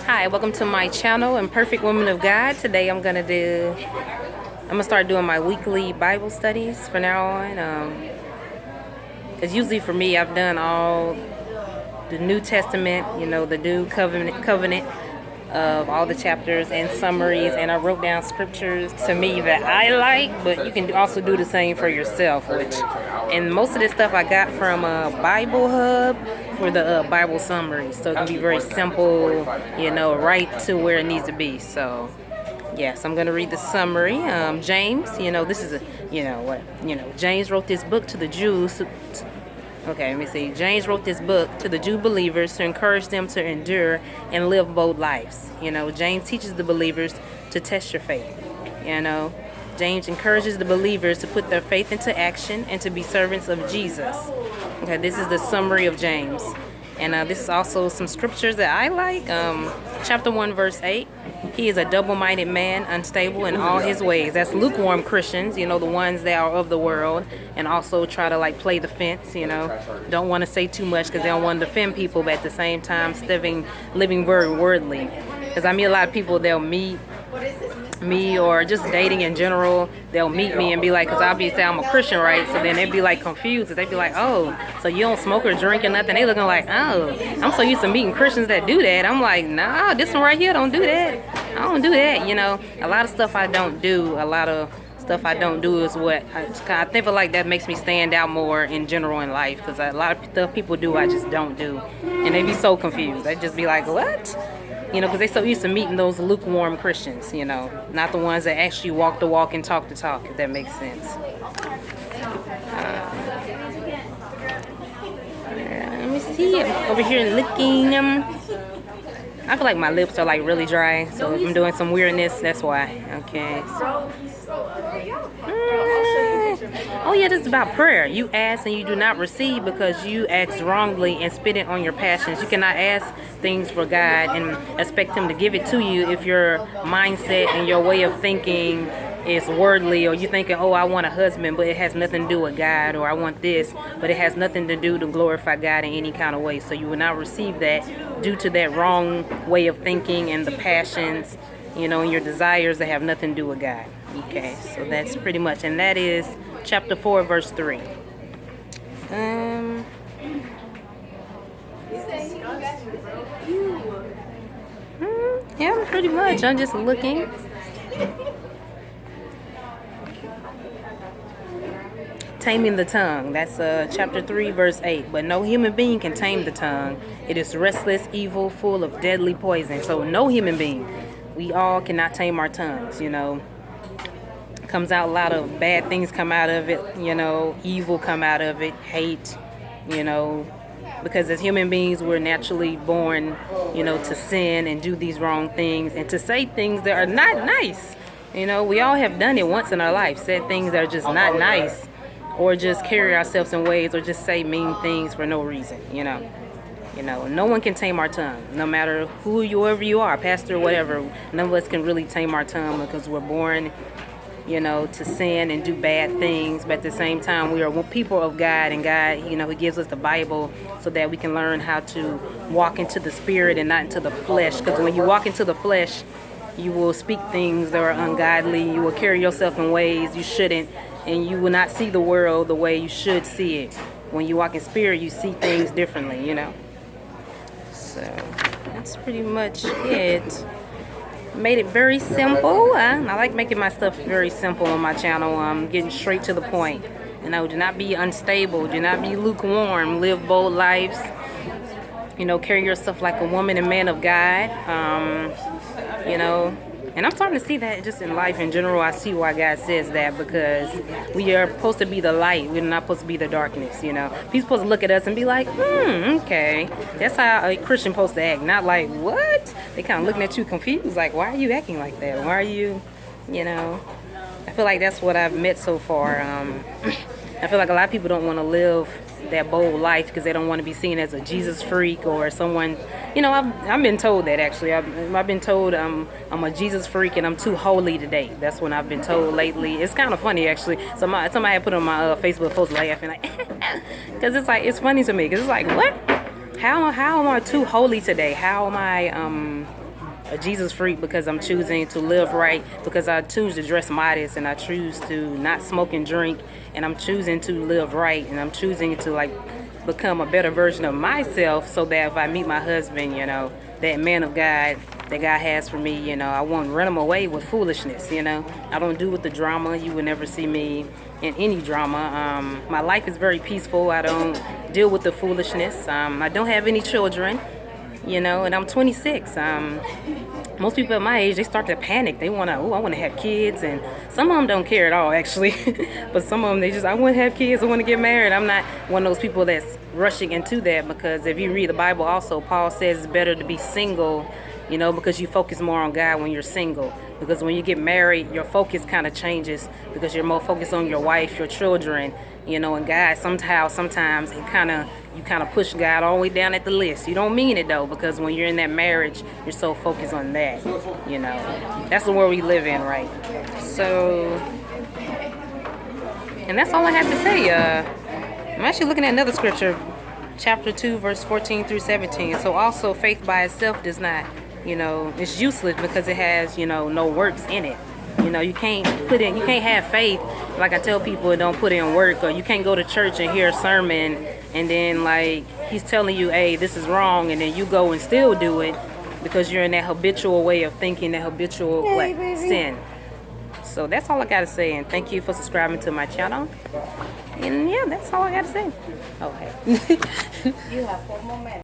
Hi, welcome to my channel, Imperfect Woman of God. Today I'm gonna start doing my weekly Bible studies from now on. Because usually for me, I've done all the New Testament, the new covenant of all the chapters and summaries, and I wrote down scriptures to me that I like, but you can also do the same for yourself. And most of this stuff I got from Bible Hub for the Bible summary, so it can be very simple, right to where it needs to be. So yes, I'm gonna read the summary. James, this is James wrote this book to the Jews. Okay, let me see. James wrote this book to the Jew believers to encourage them to endure and live bold lives. James teaches the believers to test your faith. James encourages the believers to put their faith into action and to be servants of Jesus. Okay, this is the summary of James. And this is also some scriptures that I like. Chapter 1, verse 8. He is a double-minded man, unstable in all his ways. That's lukewarm Christians, the ones that are of the world and also try to play the fence, Don't want to say too much because they don't want to offend people, but at the same time living very worldly. Because a lot of people, they'll meet me or just dating in general, they'll meet me and be like, because obviously I'm a Christian, right? So then they'd be confused. They'd be like, oh, so you don't smoke or drink or nothing? They looking like, oh, I'm so used to meeting Christians that do that. I'm like, nah, this one right here don't do that. I don't do that. A lot of stuff I don't do. A lot of stuff I don't do is what I feel like that makes me stand out more in general in life, because a lot of stuff people do I just don't do, and they be so confused. They just be like, what? Because they're so used to meeting those lukewarm Christians, not the ones that actually walk the walk and talk the talk, if that makes sense. Let me see. I'm over here looking. I feel like my lips are really dry, so if I'm doing some weirdness, that's why. Okay. Oh yeah, this is about prayer. You ask and you do not receive because you ask wrongly and spit it on your passions. You cannot ask things for God and expect Him to give it to you if your mindset and your way of thinking is worldly, or you thinking, oh, I want a husband, but it has nothing to do with God, or I want this, but it has nothing to do to glorify God in any kind of way. So you will not receive that due to that wrong way of thinking and the passions, and your desires that have nothing to do with God. Okay, so that's pretty much, and that is chapter 4, verse 3. Yeah, pretty much. I'm just looking. Taming the tongue. That's chapter 3, verse 8. But no human being can tame the tongue. It is restless, evil, full of deadly poison. So no human being. We all cannot tame our tongues, Comes out a lot of bad things come out of it, evil come out of it, hate, because as human beings we're naturally born, to sin and do these wrong things and to say things that are not nice. We all have done it once in our life, said things that are just not nice, or just carry ourselves in ways, or just say mean things for no reason, no one can tame our tongue, no matter whoever you are, pastor, whatever. None of us can really tame our tongue because we're born, to sin and do bad things. But at the same time, we are people of God, and God, He gives us the Bible so that we can learn how to walk into the spirit and not into the flesh. Because when you walk into the flesh, you will speak things that are ungodly. You will carry yourself in ways you shouldn't, and you will not see the world the way you should see it. When you walk in spirit, you see things differently, So that's pretty much it. Made it very simple. I like making my stuff very simple on my channel. I'm getting straight to the point. Do not be unstable. Do not be lukewarm. Live bold lives. Carry yourself like a woman and man of God. And I'm starting to see that just in life in general. I see why God says that, because we are supposed to be the light. We're not supposed to be the darkness, People supposed to look at us and be like, okay. That's how a Christian supposed to act. Not like, what? They kind of looking at you confused, like, why are you acting like that? Why are you, I feel like that's what I've met so far. I feel like a lot of people don't want to live that bold life because they don't want to be seen as a Jesus freak or someone. I've been told that, actually. I've been told I'm a Jesus freak and I'm too holy to date. That's what I've been told lately. It's kind of funny, actually. Somebody had put on my Facebook post laughing, because it's funny to me, because it's like, what? How am I too holy today? How am I a Jesus freak because I'm choosing to live right, because I choose to dress modest, and I choose to not smoke and drink, and I'm choosing to live right, and I'm choosing to like become a better version of myself, so that if I meet my husband, that man of God that God has for me, I won't run him away with foolishness. I don't do with the drama. You would never see me in any drama. My life is very peaceful. I don't deal with the foolishness. I don't have any children, and I'm 26. Most people at my age, they start to panic. They want to, I want to have kids, and some of them don't care at all, actually. But some of them, I want to have kids, I want to get married. I'm not one of those people that's rushing into that, because if you read the Bible also, Paul says it's better to be single, because you focus more on God when you're single. Because when you get married, your focus kind of changes, because you're more focused on your wife, your children, and God. Sometimes you kind of push God all the way down at the list. You don't mean it though, because when you're in that marriage, you're so focused on that. That's the world we live in, right? So, and that's all I have to say. I'm actually looking at another scripture, chapter 2, verse 14 through 17. So also, faith by itself does not, it's useless, because it has, no works in it. You can't have faith. Like I tell people, don't put in work. Or you can't go to church and hear a sermon, and then like he's telling you, hey, this is wrong, and then you go and still do it, because you're in that habitual way of thinking, that habitual sin. So that's all I gotta say, and thank you for subscribing to my channel. And yeah, that's all I gotta say. Okay. You have 4 more minutes.